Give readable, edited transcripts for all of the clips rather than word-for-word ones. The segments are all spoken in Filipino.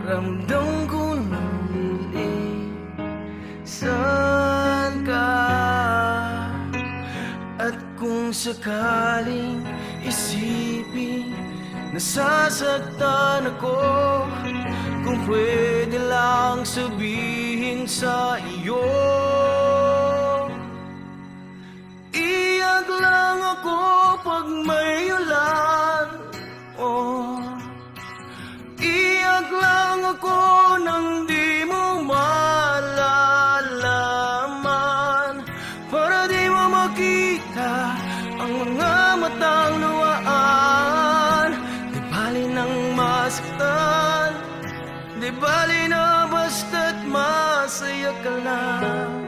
Ramdam ko ng lilisan ka. At kung sakaling isipin nasasaktan ako, kung pwede lang sabihin sa iyo, iyak lang ako pag may ulan. Oh, iyak lang ako nang di mo malalaman, para di mo makita ang mga matang luwaan. Di bali nang masaktan, di bali na basta't masaya ka lang.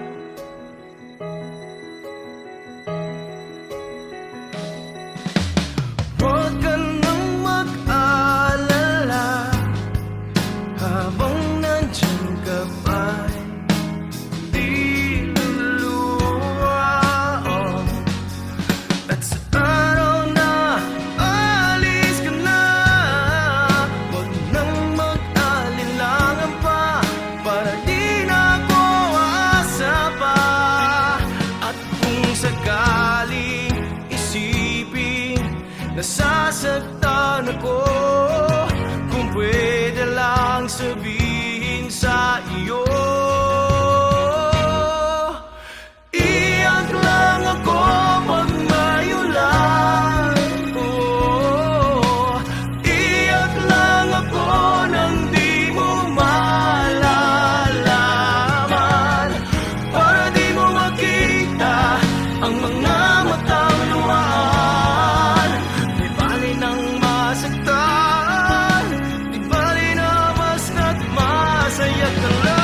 Huwag ka nang mag-alala, habang nandyan ka pa'y di luluwa. Oh. At sa araw na alis ka na, huwag nang mag-alinlangan pa, para di na ako aasa pa. At kung sakaling isipin nasasaktan ako, kung pwede lang sabihin sa iyo, iyak lang ako pag may ulan. Oh, iyak lang ako nang di mo malalaman, para di mo makita ang mga matang luhaan. Di bali nang masaktan, di bali na basta't masaya ka lang.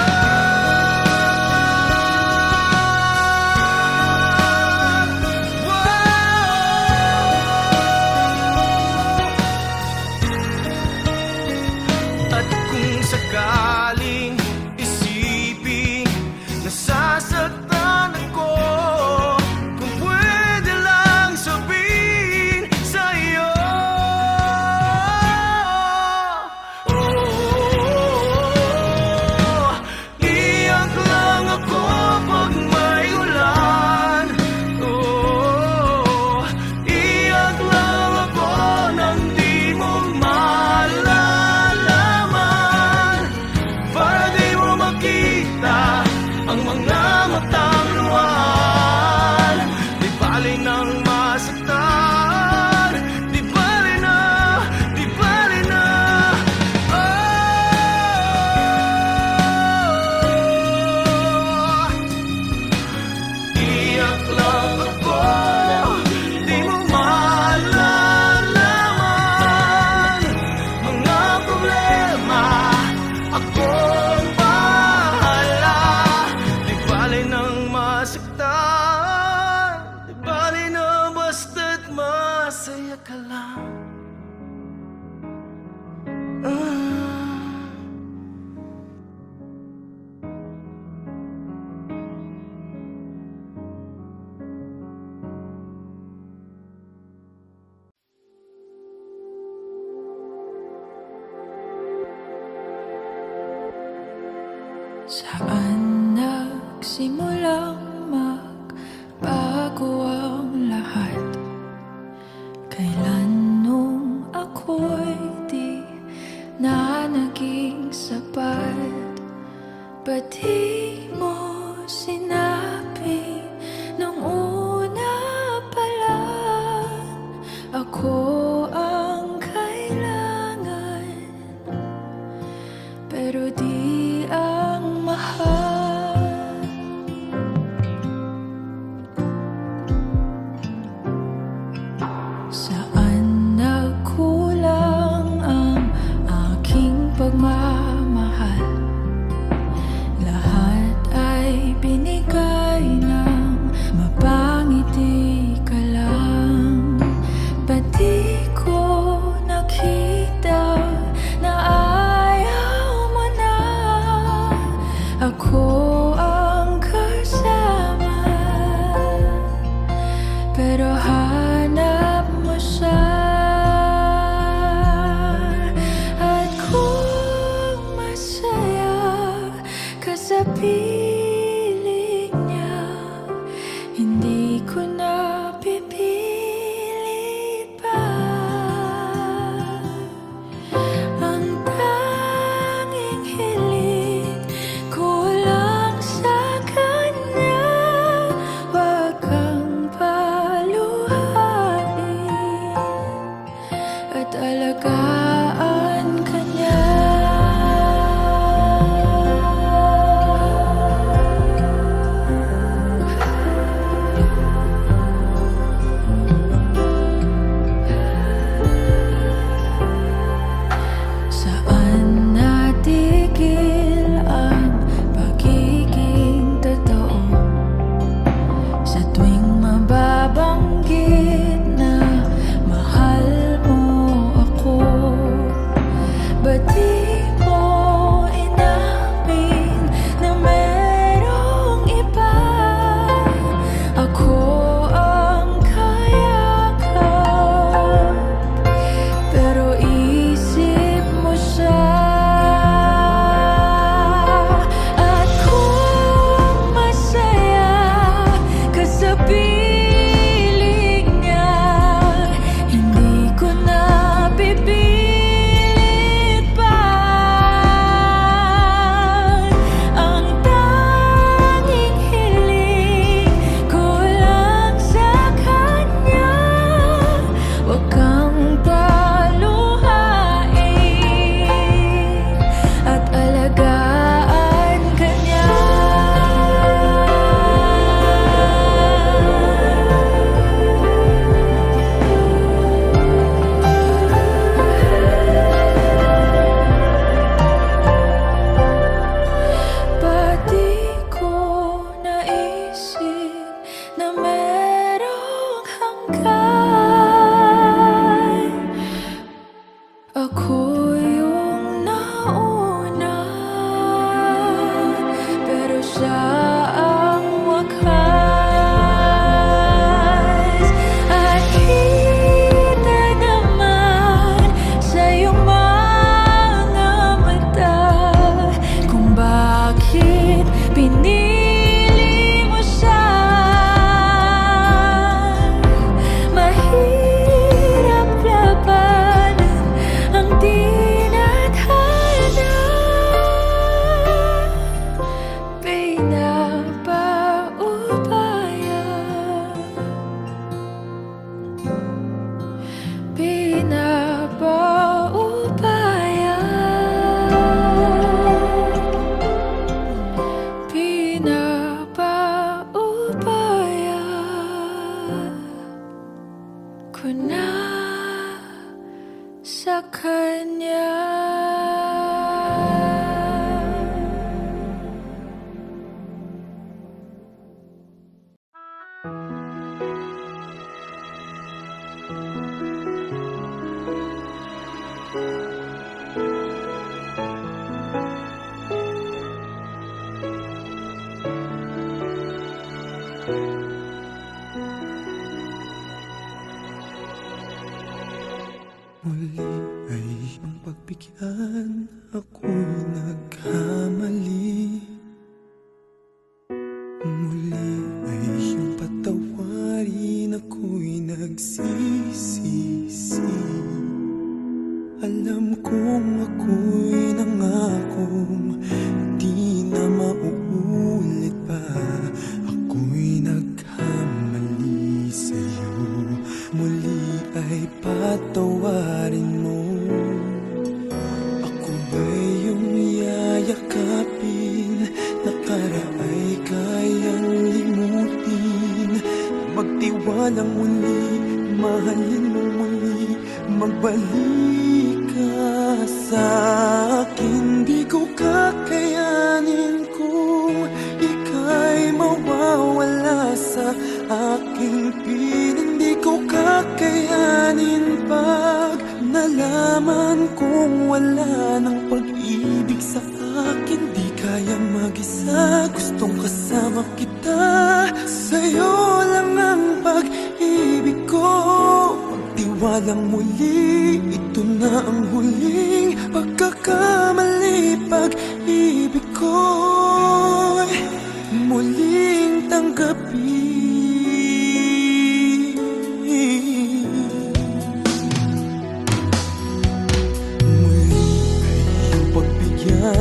At kung sakaling isipin nasasaktan ako, kung pwede lang sabihin sa iyo, oh, iyak lang ako pag may ulan. Oh, iyak lang ako nang di mo malalaman, para di mo makita ang mga matang luhaan. Di bali nang masaktan, di bali na, di bali na. Oh, iyak lang ako, di mo malalaman mga problema, akong bahala. Di bali nang masaktan, di bali na basta't masaya ka lang. Saan nagsimulang magbago ang lahat? Kailan nung ako'y di na naging sapat? Ba't di mo sinabi nung una pa lang ako ang kailangan, pero di ang mahal? Saan nagkulang ang aking pagmamahal? Lahat ay binigay ng mapangiti ka lang. Ba't di ko nakita na ayaw mo na ako ang kasama? Pero hanap mo siya, at kung piling niya, hindi ko na pipilit pa. Ang tanging hiling ko lang sa kanya, wag kang paluhain at alagaan ka niya. Saan natigil ang pagiging totoo? Sa tuwing mababanggit na mahal mo ako, ba't di mo inamin na merong iba? Ako ang kayakap, pero isip mo siya. At kung masaya ka sa piling niya, hindi ko na pipilit pa. Ang tanging hiling ko lang sa kanya, wag kang paluhain at alagaan ka niya. Ba't di ko naisip na merong hanggan? Ako yung nauna, pero siya ang wakas. At kita naman sa iyong mga mata kung bakit pinili mo siya. Mahirap labanan ang tinadhana, pinapaubaya, pinapaubaya, pinapaubaya ko na sa kanya. Muli ay iyong pagbigyan, ako'y nagkamali. Muli ay iyong patawarin, ako'y nagsisisi. Alam kong ako'y nangakong di na mauulit pa. Ako'y nagkamali sa'yo, muli ay patawarin mo. Ako ba'y iyong yayakapin, nakaraay kayang limutin? Magtiwalang muli, mahalin mo muli, magbalik ka sa'kin. Di ko kakayanin kung ika'y mawawala sa aking piling. Di ko kakayanin pag nalaman kong wala ng pag-ibig sa akin. Di kaya mag-isa, gustong kasama kita. Sa'yo lang ang pag-ibig ko. Magtiwalang muli, ito na ang huling pagkakamali. Pag-ibig ko,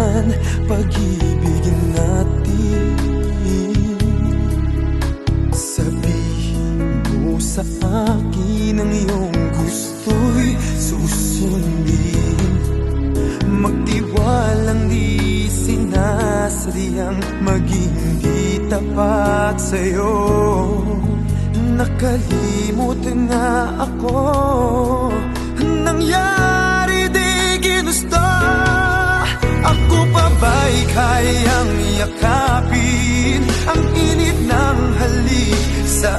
man pag-ibigin natin. Sabihin mo sa akin ang iyong gusto'y susundin. Magtiwalang di sinasadyang maging di tapat sa'yo. Nakalimot na ako, nangyari di ginusto. Ako pa ba'y kayang yakapin ang init ng halik sa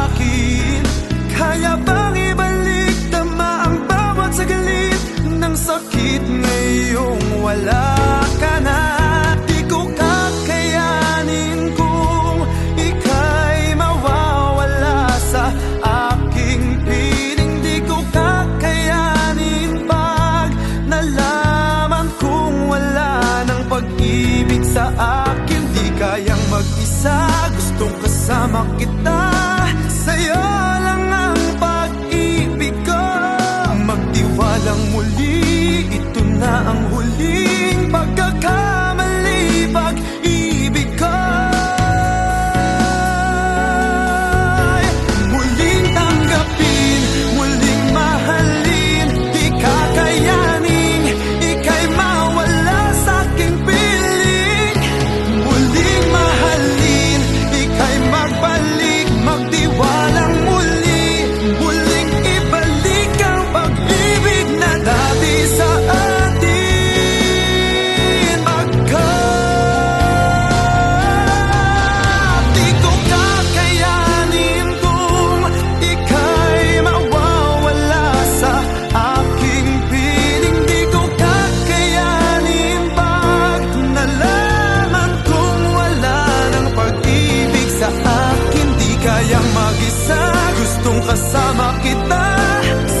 akin? Kaya bang ibalik tama ang bawat saglit ng sakit ngayong wala ka na? Di ko kakayanin kung ika'y mawawala sa aking piling. Di ko kakayanin pag nalaman kong wala ng pag-ibig sa akin. Di kayang mag-isa, gustong kasama kita. Sa'yo lang ang pag-ibig ko. Magtiwalang muli, ito na ang huling pagkakamali. Pag-ibig ko muling tanggapin, muling mahalin. Di kakayanin ika'y mawala sa aking piling. Muling mahalin, ika'y magbalik. Magtiwalang muli, muling ibalik ang pag-ibig na dati sa atin. Di ko kakayanin kung ika'y mawawala sa aking piling. Di ko kakayanin pag nalaman kong wala ng pag-ibig sa akin. Di kayang mag-isa, gustong kasama kita.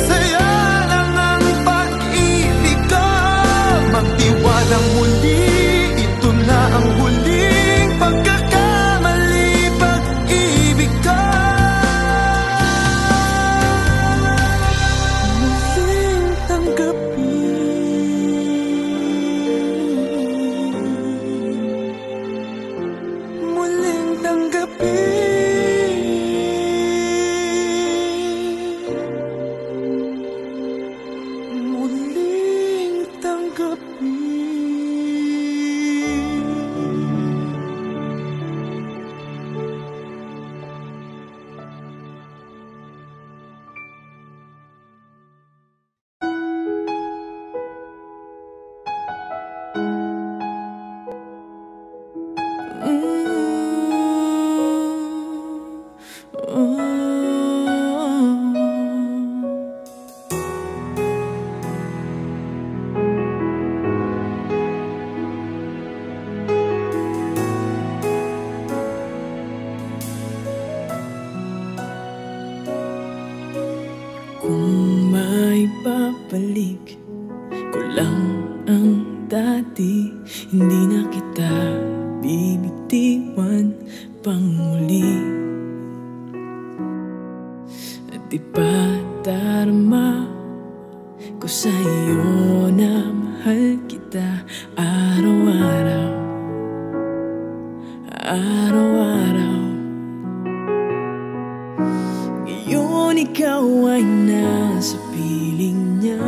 Sa'yo lang ang pag-ibig ko. Magtiwalang muli, ito na ang huling pagkakamali. Pag-ibig ko muling tanggapin, muling tanggapin, muling tanggapin. Kung may babalik ko lang ang dati, hindi na kita bibitiwan pang muli. At di pa darama ko sa iyo na mahal kita araw-araw, araw-araw. Ngayon ikaw ay nasa piling niya,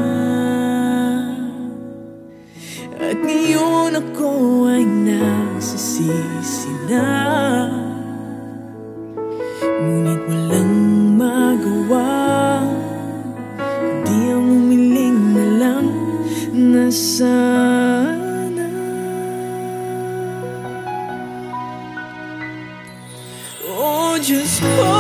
at ngayon ako ay nagsisisi na. Ngunit walang magawa, kundi ang umiling na lang na sana. Oh Diyos ko,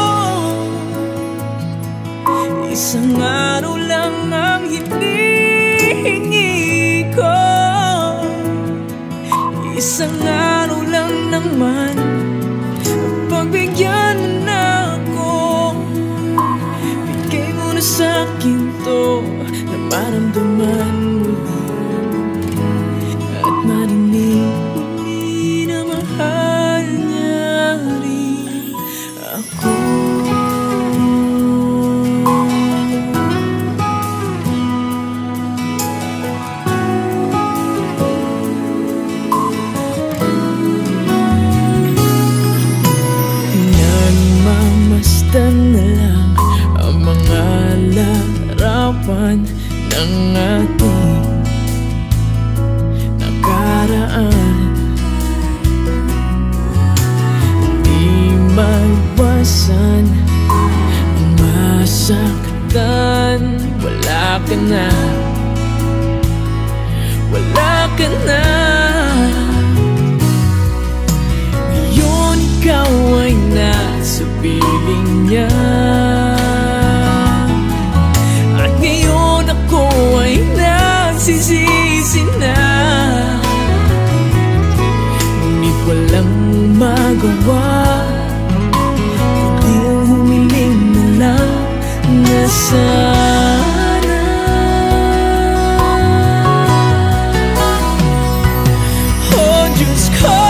isang araw lang ang hinihingi ko. Isang araw lang naman, pagbigyan mo na ako. Bigay mo na sa'kin to na maramdaman muli at marinig muli na mahal niya rin ako. ka na, wala ka na. Ngayon ikaw ay nasa piling niya, at ngayon ako ay nagsisisi na. Ngunit walang magawa, kundi ang humiling na lang na sana oh Diyos ko,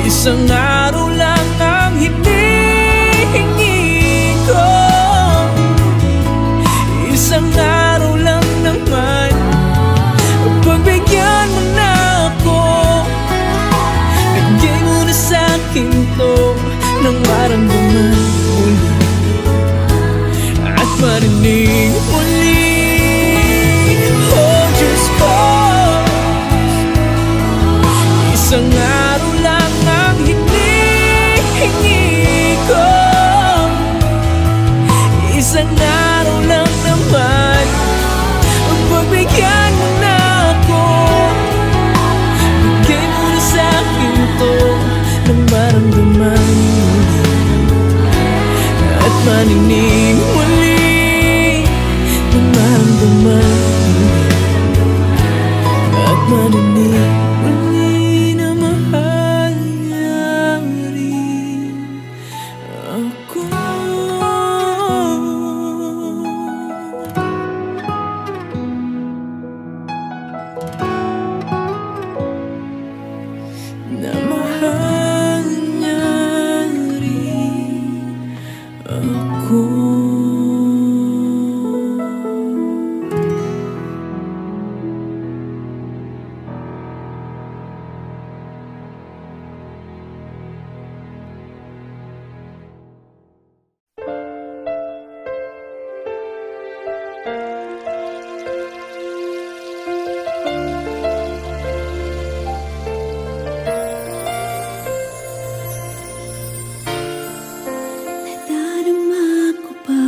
isang araw lang ang hinihingi ko, isang araw lang naman, pagbigyan mo na ako. Bigay mo na sa'kin to nang maramdaman muli at marinig muli. Oh Diyos ko, isang araw lang ang hinihingi ko, isang araw lang naman, pagbigyan mo na ako. Bigay mo na sa'kin to nang maramdaman at maninig muli, nang maramdaman at maninig muli na mahal niya rin ako. Na mahal niya rin ako. Nadarama ko pa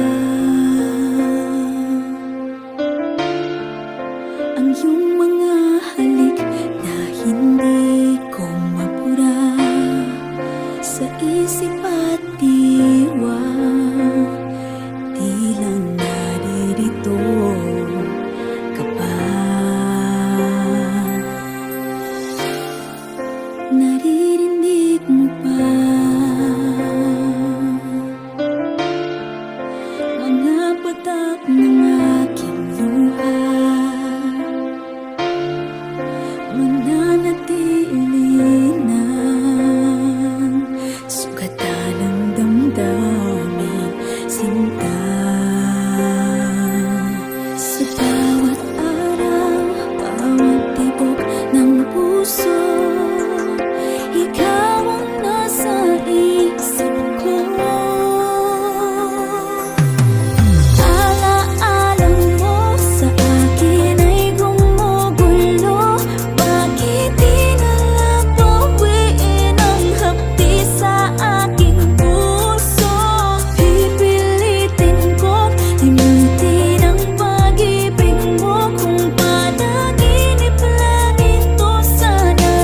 ang iyong mga halik na hindi ko mapura sa isip at diwa. Di lang naririto ka pa, naririnig mo pa mga patak ng aking luha, mananatili ng sugatan ng damdamin sinta. Sa bawat araw, bawat tibok ng puso, ikaw ang nasa isip ko. Alaala mo sa akin ay gumugulo, bakit di na lang bawiin ang hapdi sa aking puso? Pipilitin ko limutin ang pag-ibig mo, kung panaginip lang ito sana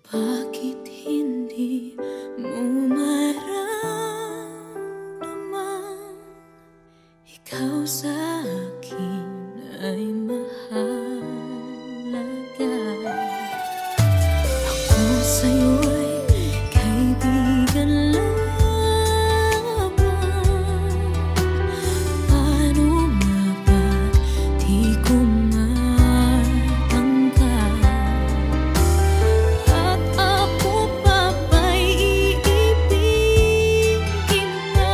Bakit hindi mo maramdaman ikaw sa akin ay mahalaga? Ako sa'yo'y kaibigan lamang. Paano nga ba di ko matanggap? At ako pa ba'y iibigin na?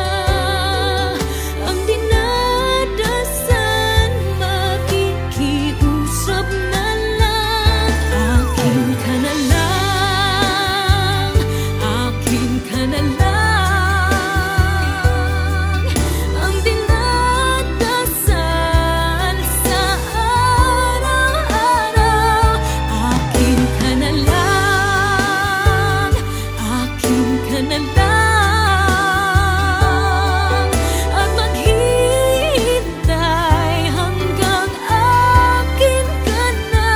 Ang dinadasan makikiusap na lang. Akin ka na lang, akin ka na lang. Ang dinadasal sa araw-araw. Akin ka na lang, akin ka na lang. At maghihintay hanggang akin ka na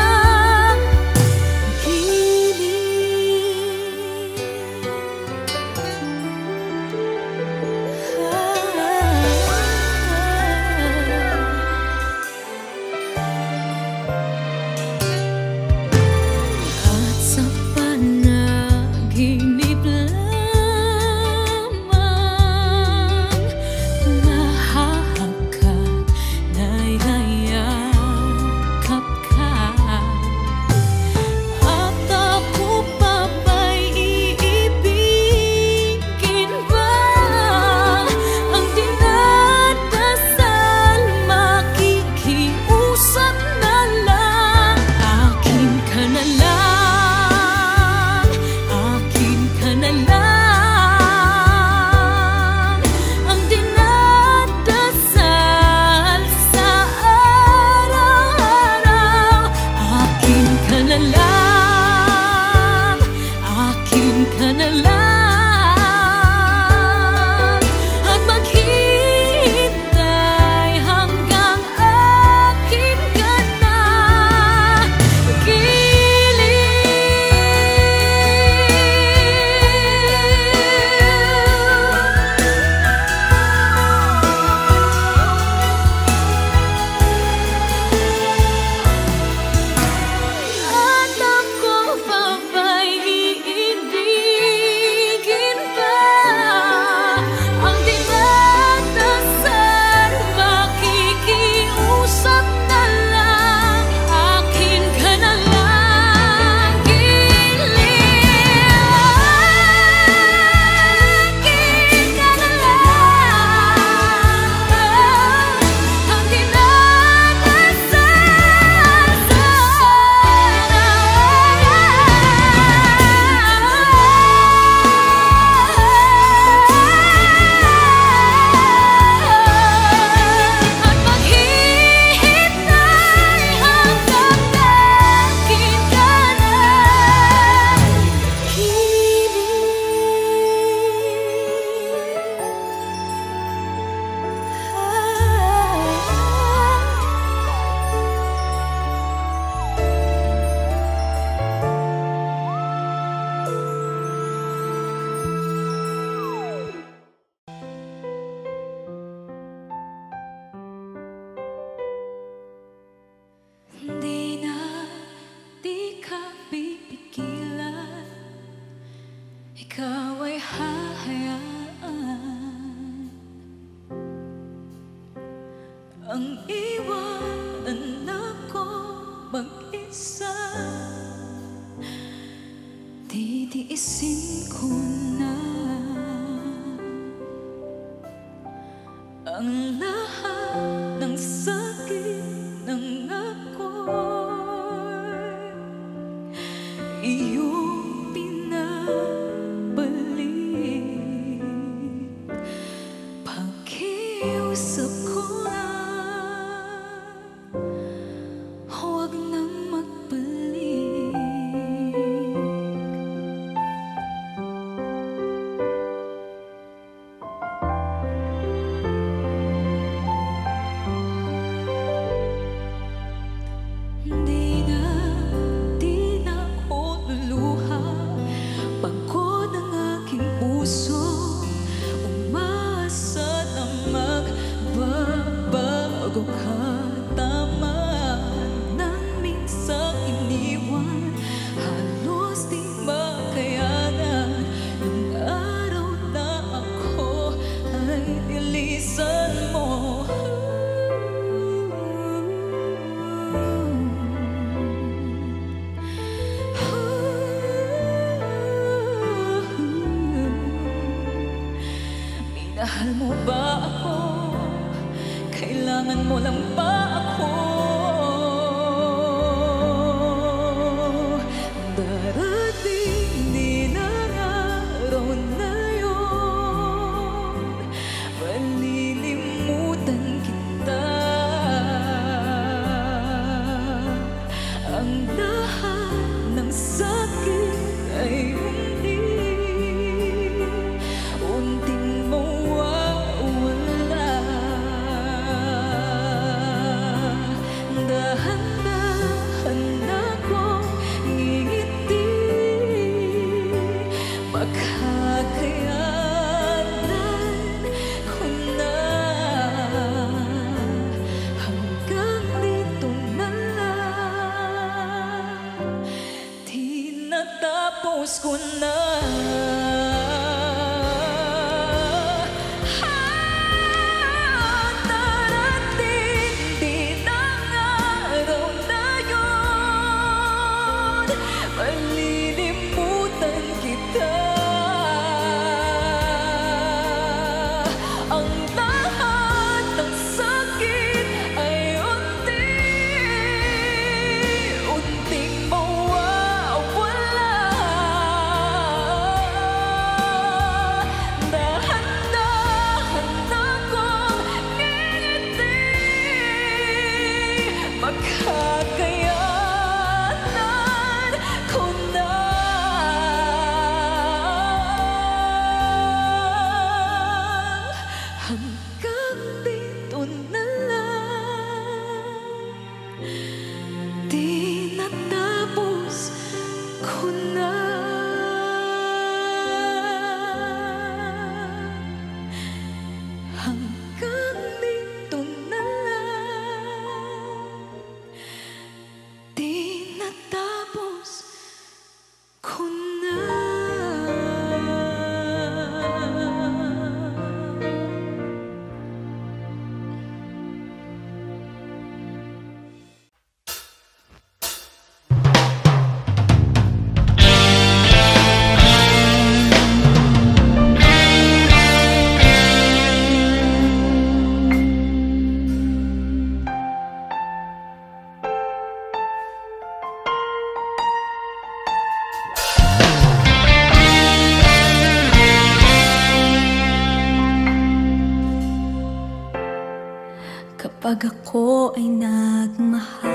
at sa panaginip lamang nahahagkat na'y nayakap ka. At ako pa ba'y iibigin ba? Ang dinadasal makikiusap na lang. Akin ka na lang, akin ka na lang. Ang dinadasal sa araw-araw. Akin ka na lang, akin ka na lang. At maghihintay hanggang akin ka na At ako pa ba'y iibigin ba? Ang dinadasal makikiusap na lang. Akin ka na lang, giliw. Akin ka na lang. Ang dinadasal sa at maghihintay hanggang akin ka na Di na di ka pipigilan, ikaw ay hahayaan. Ang iwanan ako mag-isa, titiisin ko na ang lahat ng sakit ng ako'y iyong pinabalik. Pakiusap ko na huwag nang magbalik. Di na ako luluha. Mahal mo ba ako? Kailangan mo lang ba ako? Darating din ang araw na yun, malilimutan kita. Ang lahat ng sakit ay unting mawawala. Dahan-dahan akong ngingiti, makakayanan ko na. Hanggang dito na lang, tinatapos ko na. Malilimutan kita. Ang lahat ng sakit ay unting mawawala. Dahan-dahan akong ngingiti, makakayanan ko na. Hanggang dito na lang, tinatapos ko na. Hanggang dito na lang, tinatapos ko na. Kapag ako ay nagmahal,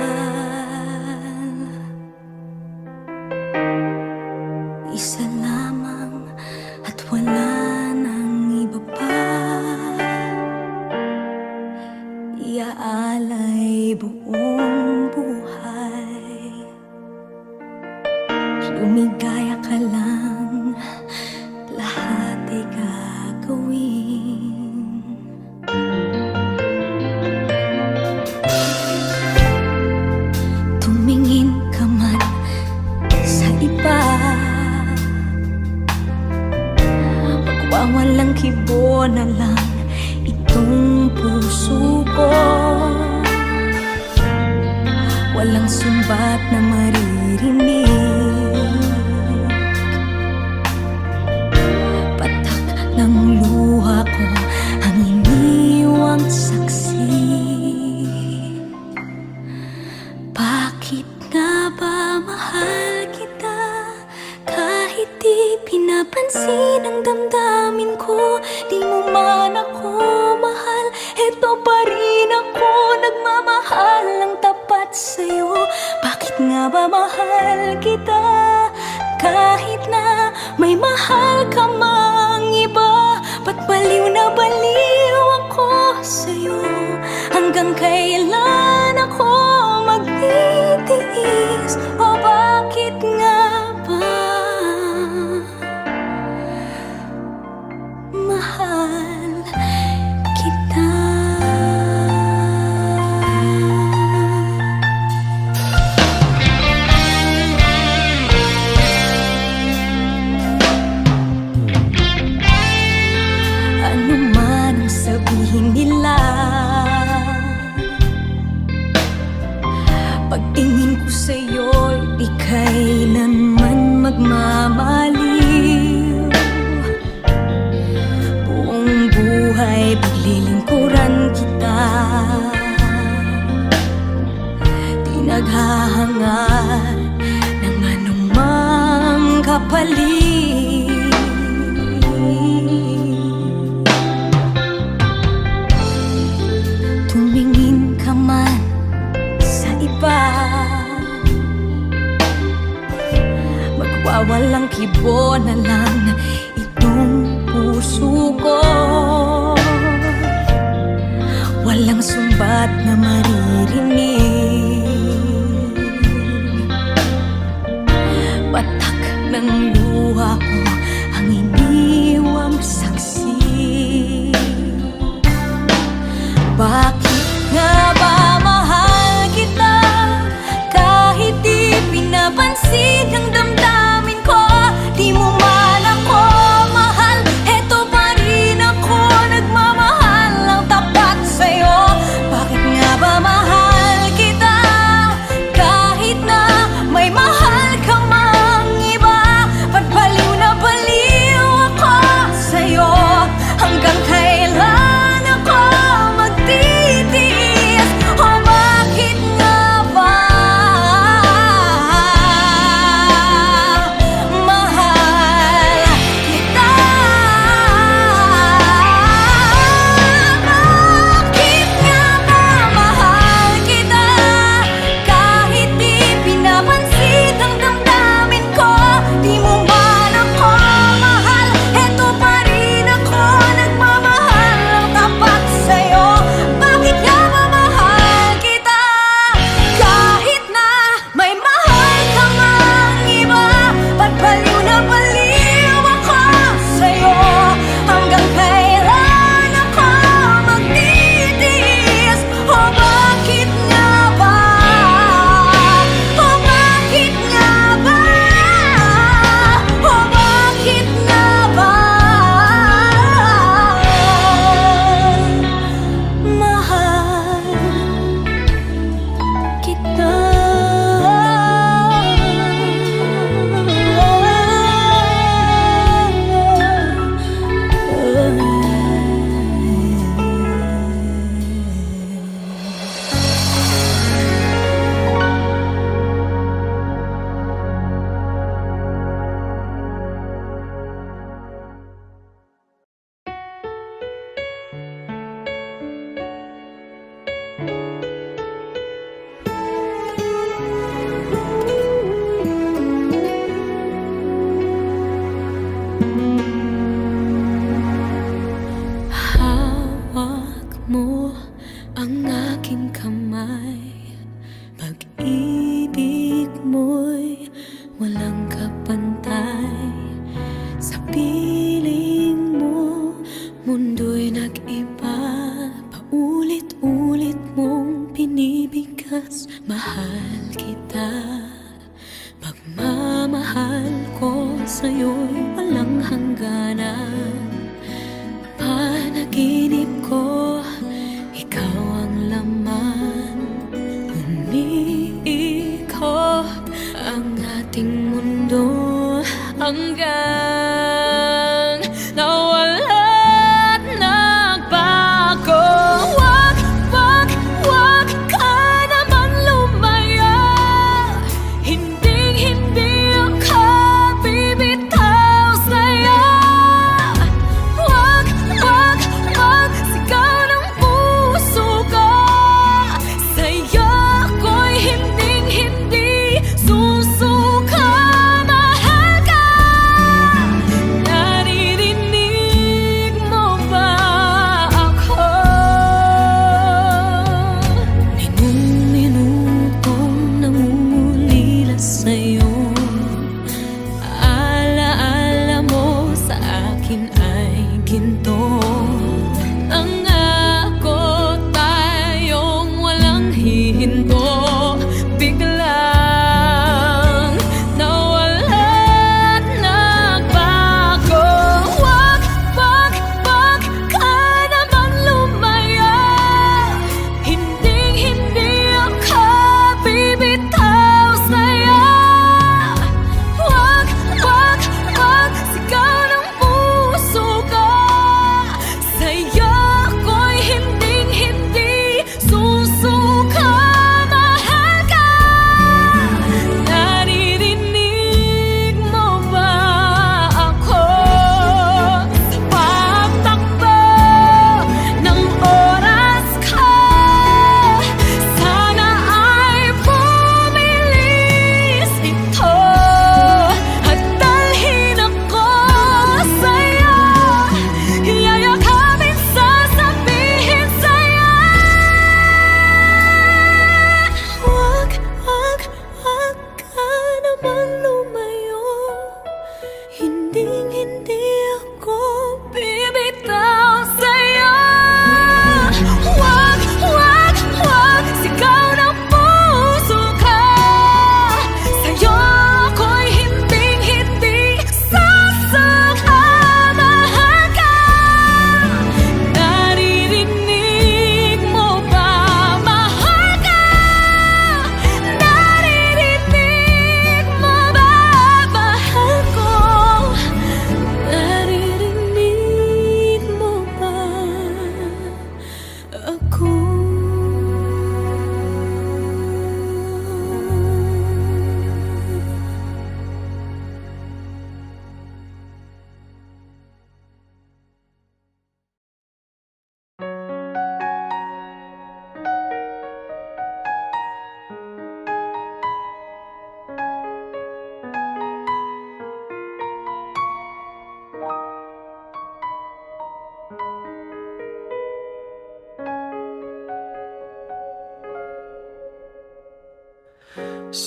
isa lamang at wala nang iba pa, iaalay buong buhay. Lumigaya ka lang, lahat ay gagawin. Tumingin ka man sa iba, magwawalang kibo na lang itong puso ko. Walang sumbat na maririnig, patak ng luha ko ang iniwang saksi. Bakit nga ba mahal kita kahit di pinapansin ang damdamin ko? Di mo man ako mahal, eto pa rin ako nagmamahal ng tapat sa'yo. Bakit nga ba mahal kita kahit na may mahal ka mang iba? Ba't baliw na baliw ako sa'yo? Hanggang kailan ako magtitiis? O bakit nga ba mahal kita? Ano man ang sabihin nila, pagtingin ko sa'yo'y di kailanman magmamaliw. Buong buhay Nililingkuran kita, di naghahangal ng anumang kapalit. Tumingin ka man sa iba, magwawalang kibo na lang itong puso ko. Walang sumbat na maririnig, patak ng luha ko ang iniwang saksi. Bakit nga ba mahal kita kahit di pinapansin ang damdamin ko? Di mo man ako mahal, eto pa rin ako nagmamahal ng tapat sa'yo. Bakit nga ba mahal kita kahit na may mahal ka mang iba? Ba't baliw na baliw ako sa'yo? Hanggang kailan ako magtitiis? O bakit nga ba mahal kita? Bakit nga ba mahal kita kahit di pinapansin ang damdamin ko? Di mo man ako mahal, eto pa rin ako nagmamahal ng tapat sa'yo. Bakit nga ba mahal kita kahit na may mahal ka mang iba? Ba't baliw na baliw ako sa'yo? Hanggang kailan ako magtitiis? O bakit nga ba? O bakit nga ba? O bakit nga ba mahal kita? Hawak mo ang aking kamay, pag-ibig mo'y walang kapantay. Sa piling mo, mundo'y nag-iba, paulit-ulit mong pinibigas. Mahal kita, pagmamahal ko sa'yo'y walang hangganan. Panaginip ko, ikaw ang laman. Umiikot ang ating mundo hanggang nawala't nagbago. Wag, wag, wag ka naman lumaya. Hinding-hindi ako bibitaw sa'yo. Wag, wag, wag, sigaw ng puso ko. Sa'yo ako'y hinding-hindi susuka. Mahal ka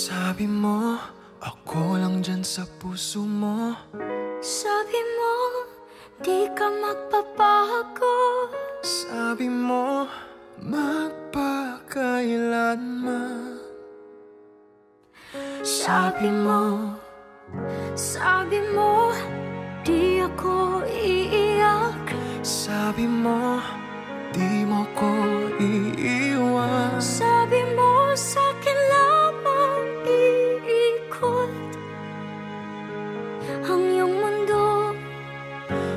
Sabi mo, ako lang dyan sa puso mo. Sabi mo, di ka magpapago. Sabi mo, magpakailanman. Sabi mo, di ako iiyak. Sabi mo, di mo ko iiwan. Sabi mo, sa'kin lamang iikot ang iyong mundo.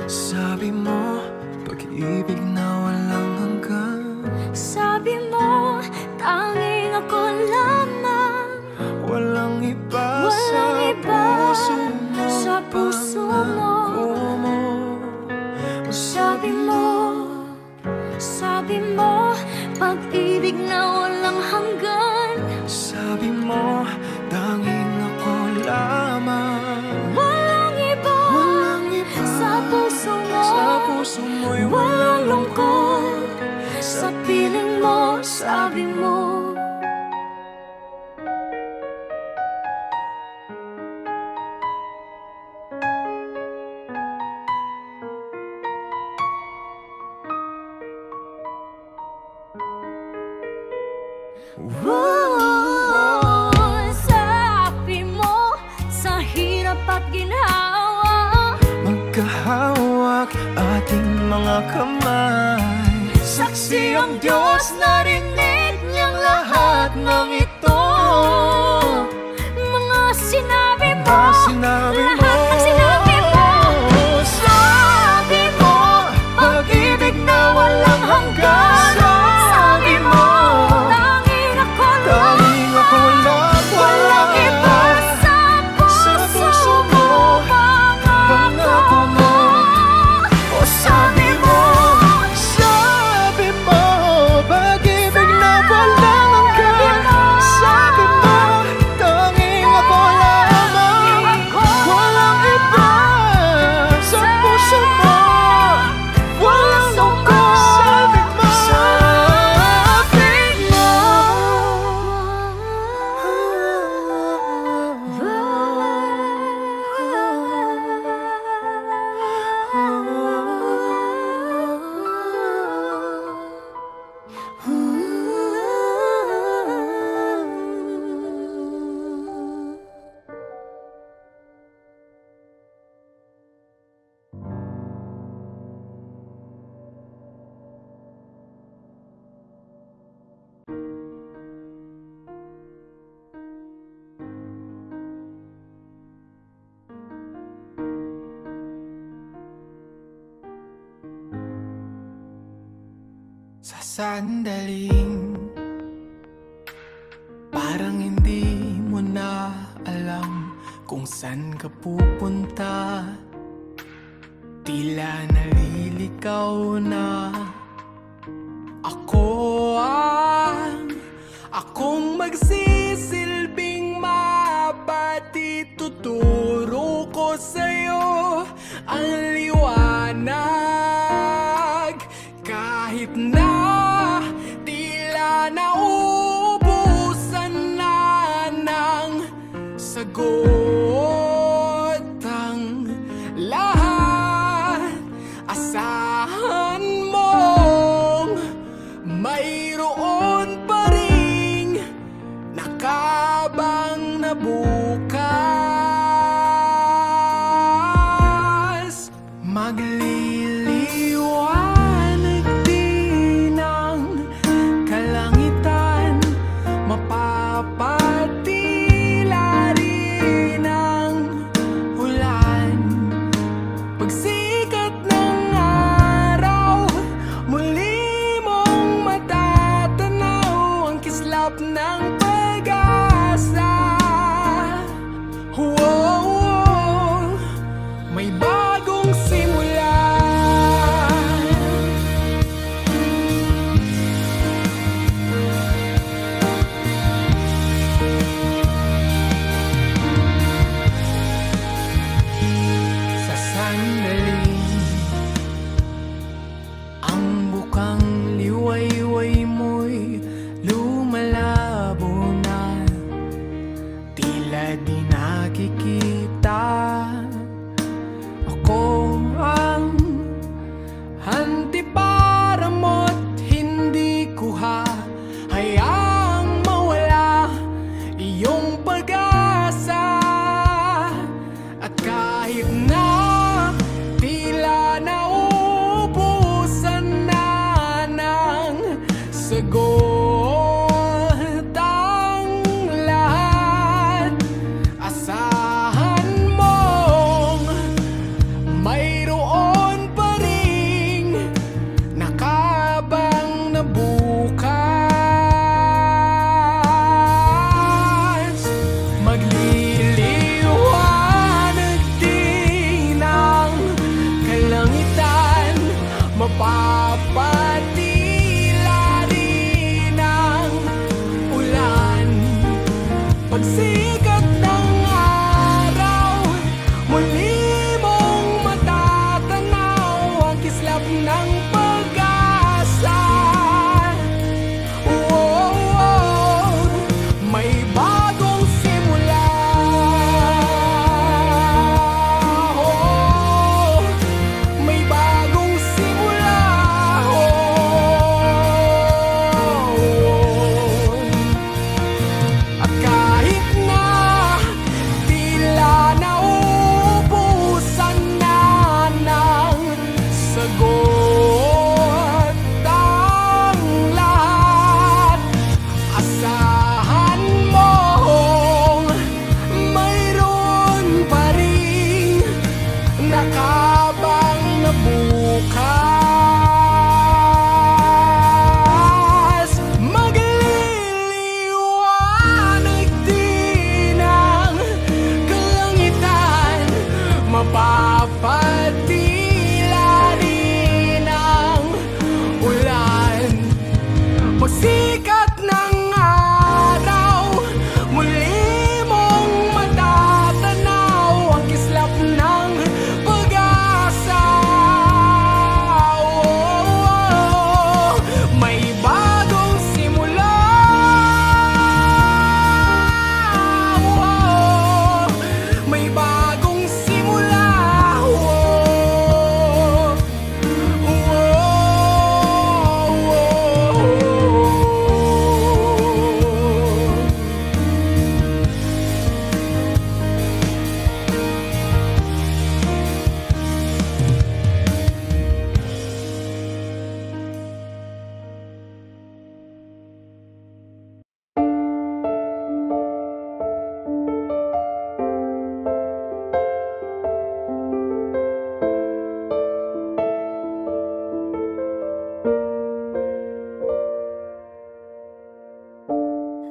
Sabi mo, pag-ibig na walang hanggan. Sabi mo, tanging ako lamang. Walang iba, Walang iba sa puso mo, pangako mo. Sabi mo, pag-ibig na walang hanggan. Sabi mo, tanging ako lamang. Walang iba sa puso mo'y walang lungkot. Sa piling mo, sabi mo. Sabi mo, sa hirap at ginhawa, Magkahawak ating mga kamay. saksi ang Diyos, narinig niyang lahat ng ito. Mga sinabi mo, Sinabi mo, lahat ng sinabi mo. sabi mo, pag-ibig na walang hanggan. Sabi mo, Tanging ako tanging ako lang. walang iba sa puso mo, pangako mo. O sabi mo, pag-ibig na walang hanggan. Sabi mo, tanging ako lamang. Walang iba sa puso mo, walang lungkot. Sabi mo, sa sandaling parang hindi mo na alam kung saan ka pupunta. Tila naliligaw na akong magsisilbing mapati. Tuturo ko sa'yo ang liwanag. Kahit na tila naubusan na ng sagot ang lahat, asahan mong mayroon pa ring nakabang na bukas. Magliliwanag din ang kalangitan, mapapatila rin ang ulan. Pagsikat ng araw, muli mong matatanaw ang kislap ng pag-asa. di nakikita. Ako ang antipara mo't hindi ko hayaang mawala iyong pag-asa. At kahit na tila naubusan na ng sagot ang lahat, asahan mong mayroon pa ring nakabang na bukas. Magliliwanag din ang kalangitan, mapapatila rin ang ulan. Pagsikat ng araw, muli mong matatanaw ang kislap ng pag-asa. Oh, may bagong simula. Oh, may bagong simula. At kahit na tila naubusan na ng sagot ang lahat, asahan mong mayroon pa ring nakabang na bukas. Magliliwanag din ang kalangitan, mapapatila rin ang ulan. Pagsikat ng araw, muli mong matatanaw ang kislap ng pag-asa. Oh, may bagong simula. Oh, may bagong simula. Oh,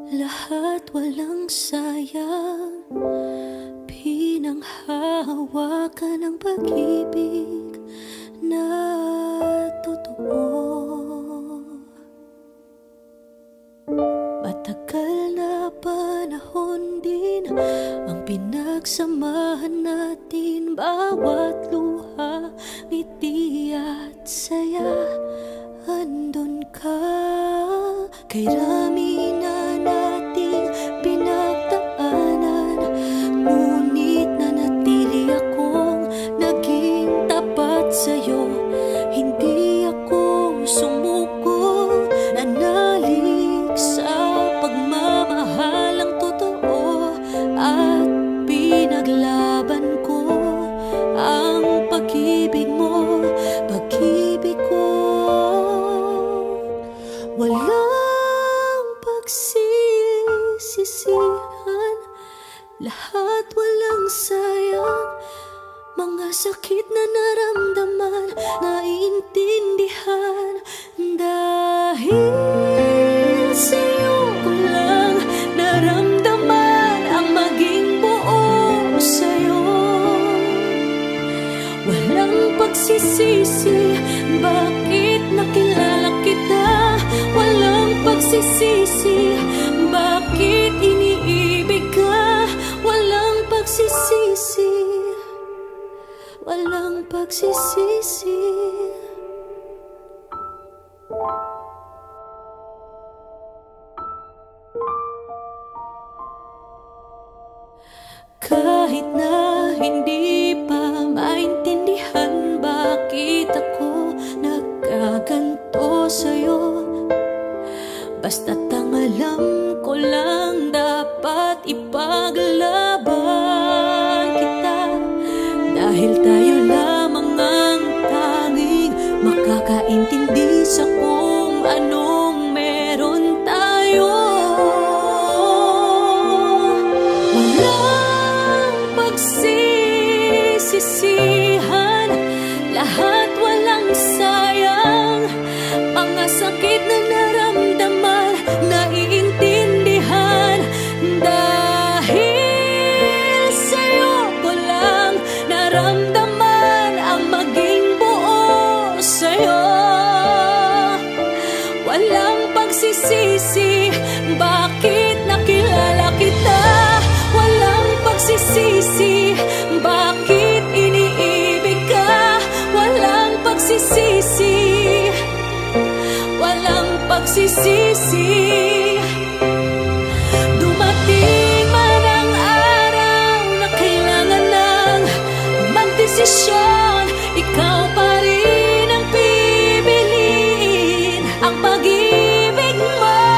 Lahat walang sayang, pinanghahawakan ng pag-ibig na totoo. Matagal na panahon din ang pinagsamahan natin, bawat luha, ngiti at saya, andun ka. Kay rami na nating pinagdaanan, ngunit nanatili akong naging tapat sa'yo. Hindi ako sumuko, nanalig sa pagmamahalang totoo, at pinaglaban ko ang pag-ibig mo, pag-ibig ko. Walang pagsisisihan, lahat walang sayang, mga sakit na naramdaman, naiintindihan. Dahil sa'yo ko lang naramdaman ang maging buo sa'yo. Walang pagsisisi, bakit nakilala kita. Walang pagsisisi, bakit iniibig ka. Walang pagsisisi, walang pagsisisi. Kahit na hindi pa maintindihan bakit ako nagkaganto sa'yo, basta't ang alam ko lang dapat ipaglaban kita. Dahil tayo lamang ang tanging makakaintindi sa kung anong meron tayo. Walang pagsisisihan, lahat walang sayang. Mga sakit na naramdaman, naiintindihan. Dahil sa'yo ko lang naramdaman ang maging buo sa'yo. Walang pagsisisi, bakit nakilala kita. Walang pagsisisi, bakit iniibig ka. Walang pagsisisi, walang pagsisisi. Dumating man ang araw na kailangan nang magdesisyon, ikaw pa rin ang pipiliin. Ang pag-ibig mo,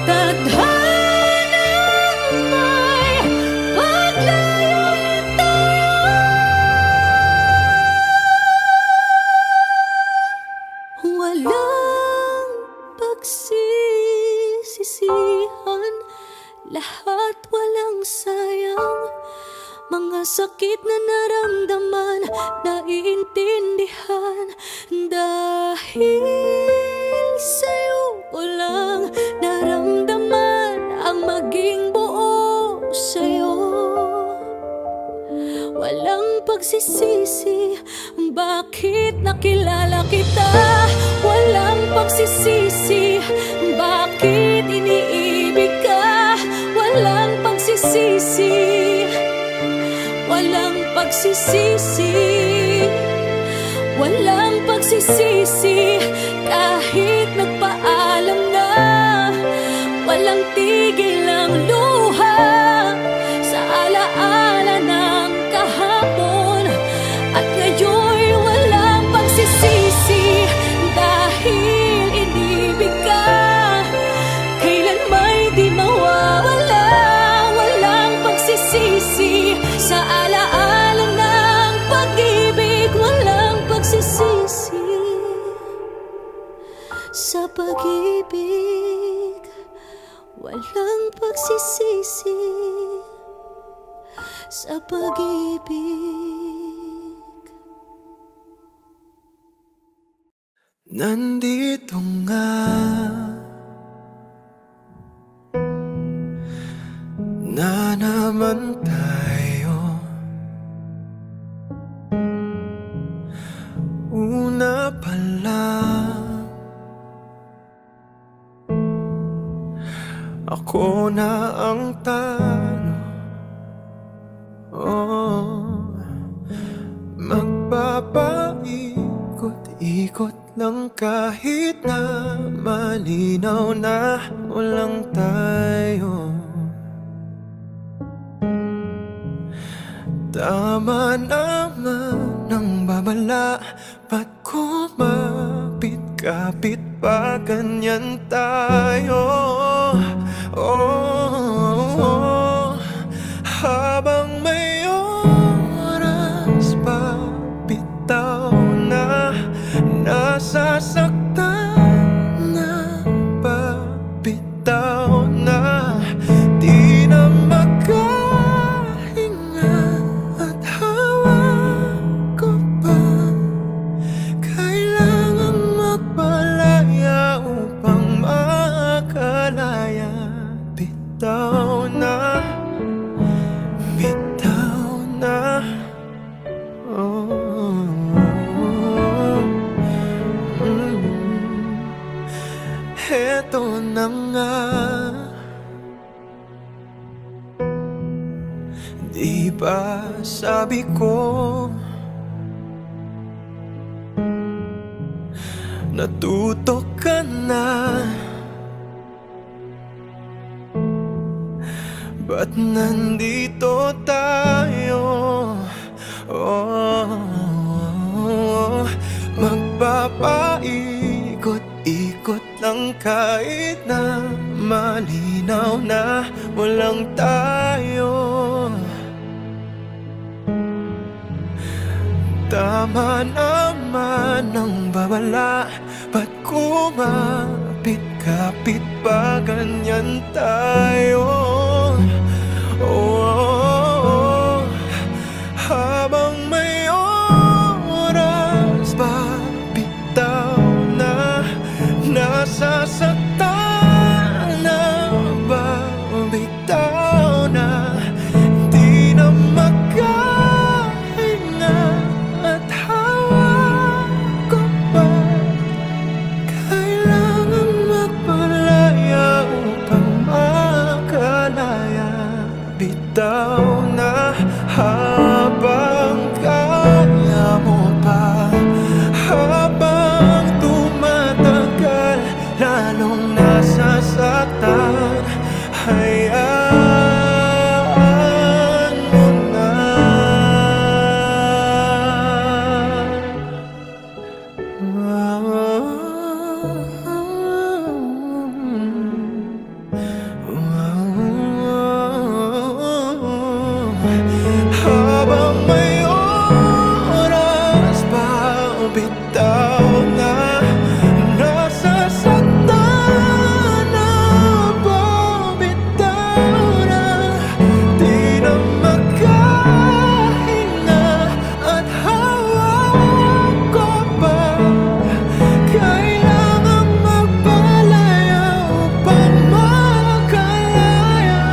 tadhanang may paglayuan tayo. Walang pagsisisihan, lahat walang sayang. Mga sakit na naramdaman, naiintindihan. Dahil sa'yo ko lang naramdaman ang maging buo sa'yo. Walang pagsisisi, bakit nakilala kita. Walang pagsisisi, bakit iniibig ka. Walang pagsisisi, walang pagsisisi, walang pagsisisi. Kahit nagpaalam na, walang tigil ang luha sa alaala ng kahapon. At ngayon walang pagsisisi, dahil inibig ka. Kailan may di mawawala. Walang pagsisisi sa alaala ng pag-ibig. Walang pagsisisi sa pag-ibig. Walang pagsisisi sa pag-ibig. Nandito nga na naman tayo. Una pa lang, ako na ang talo. Magpapaikot-ikot lang kahit na malinaw na walang tayo. Tama naman ang babala, ba't kumapit-kapit pa ganyan tayo? Habang may oras pa bitaw na, nasasaktan na ba bitaw na, di na makahinga at hawa ko pa. Kailangan magpalaya upang makalaya. Bitaw na, bitaw na. Heto na nga, di ba sabi ko, natuto ka na. ba't nandito tayo? Magpapaikot-ikot lang kahit na malinaw na walang tayo. Tama naman ang babala, ba't kumapit-kapit pa ganyan tayo? Habang may oras pa, bitaw na, nasasaktan na ba? Bitaw na, di na makahinga at hawak ko pa. Kailangan magpalaya upang makalaya. Bitaw na, habang kaya mo pa, habang tumatagal, lalong nasasaktan. Hayaan mo na. Habang may oras pa, bitaw na, nasasaktan na ba? Bitaw na, di na makahinga at hawak ko pa. Kailangan magpalaya upang makalaya.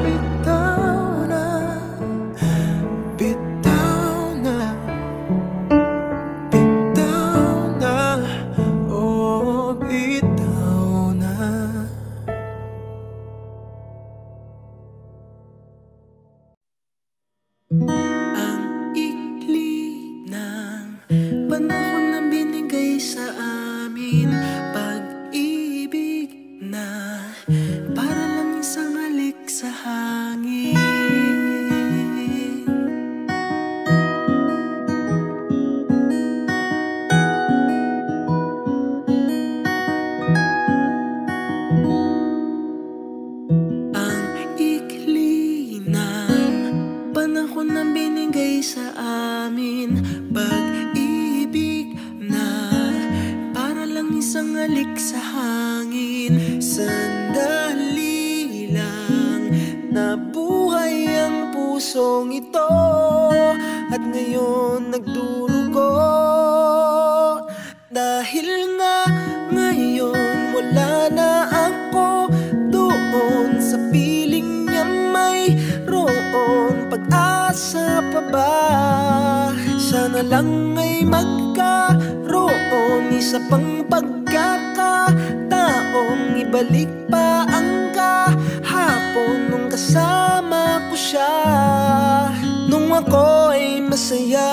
Bitaw na, bitaw na, bitaw na, oh bitaw na. Ang ikli ng panahon na binigay sa amin, pag-ibig na para lang isang halik sa hangin. Ang ikli ng panahon na binigay sa amin, pag-ibig na para lang isang halik sa hangin. Sandali lang nabuhay ang pusong ito, at ngayon nagdurugo. Dahil nga ngayon wala na ako doon sa piling niya, mayroon pag-asa pa ba? Sana lang ay magkaroon isa pang pagkakataong ibalik pa ang kahapon nung kasama ko siya, nung ako ay masaya,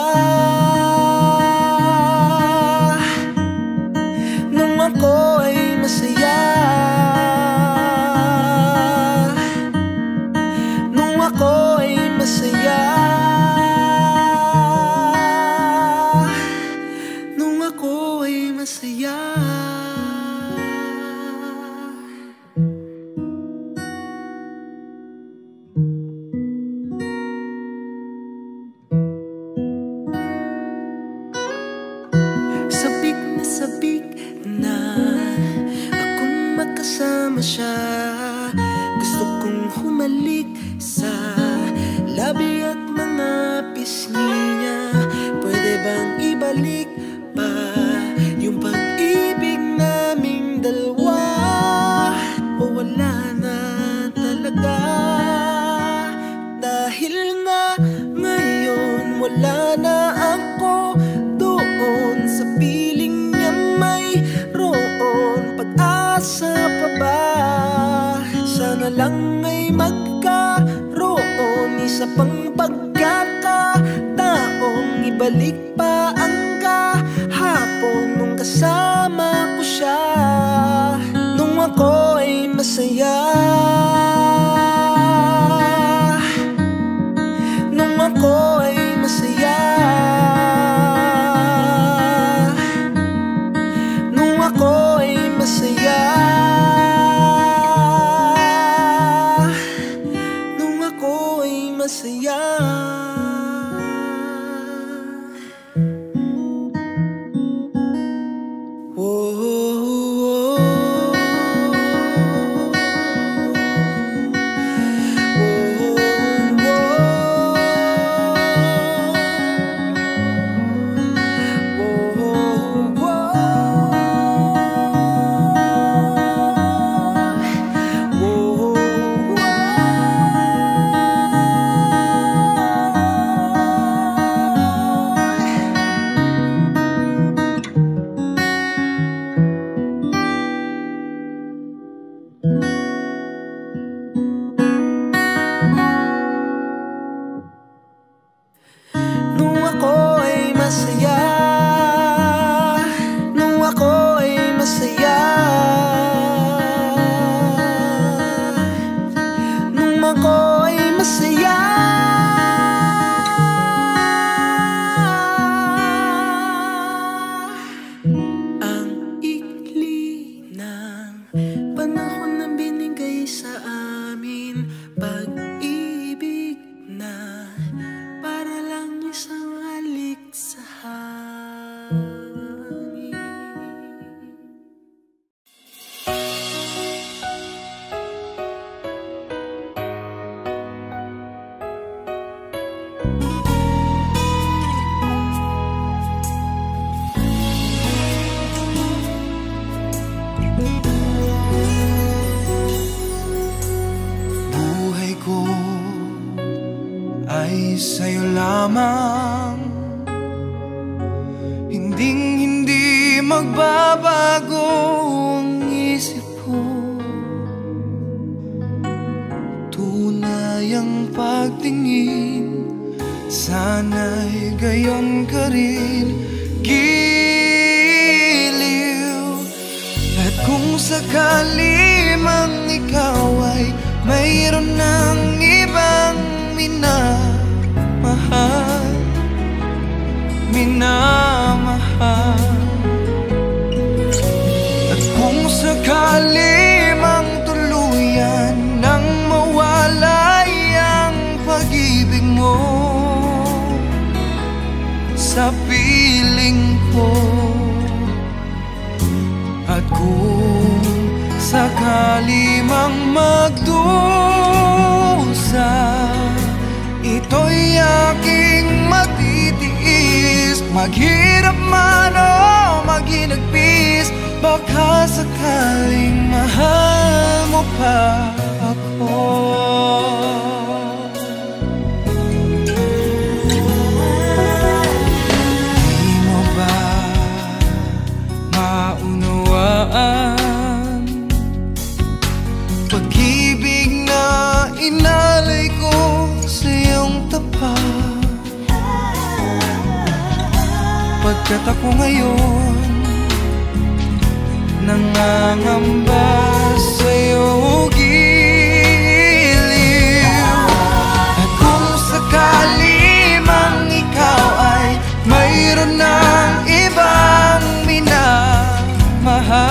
nung ako ay masaya, nung ako ay masaya, nung ako ay masaya. Sabik na akong makasama siya. Gusto kong humalik sa labi at mga pisngi niya. Pwede bang ibalik pa yung pag-ibig naming dalawa? O wala na talaga? Dahil nga ngayon wala na ako doon sa piling niya, mayroon pag-asa pa ba? Sana lang ay magkaroon isa pang pagkakataong ibalik pa ang kahapon nung kasama ko siya, nung ako ay masaya, masaya. Maghirap man o maghinagpis, baka sakaling mahal mo pa ako. Di mo ba maunawaan pag-ibig na inalay ko sa iyong tapat? Pagkat ako ngayon nangangamba sa'yo giliw. At kung sakali mang ikaw ay mayroon ng ibang minamahal,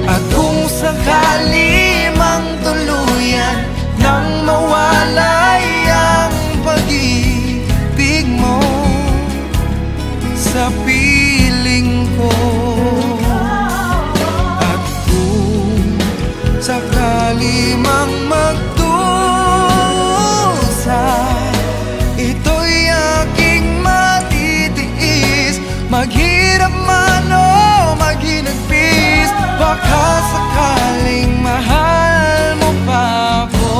at kung sakali mang tuluyan nang mawalay ang pag-ibig mo sa piling ko, at kung sakali mang magdusa, ito'y aking matitiis. Maghirap man o maghinagpis, baka sakaling mahal mo pa ako.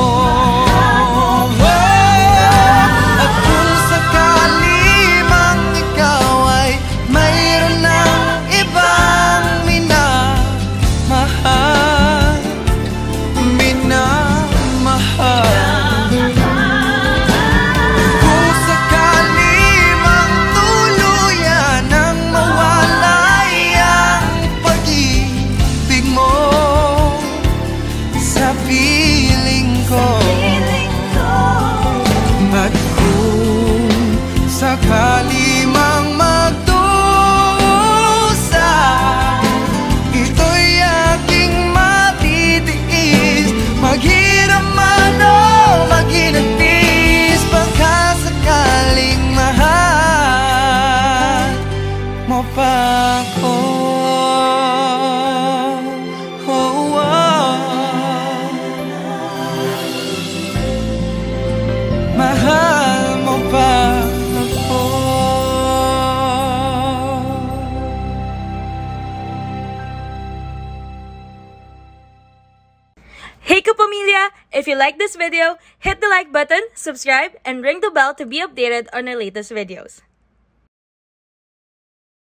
Sakali mang magdusa, ito'y aking If you like this video, hit the like button, subscribe, and ring the bell to be updated on our latest videos.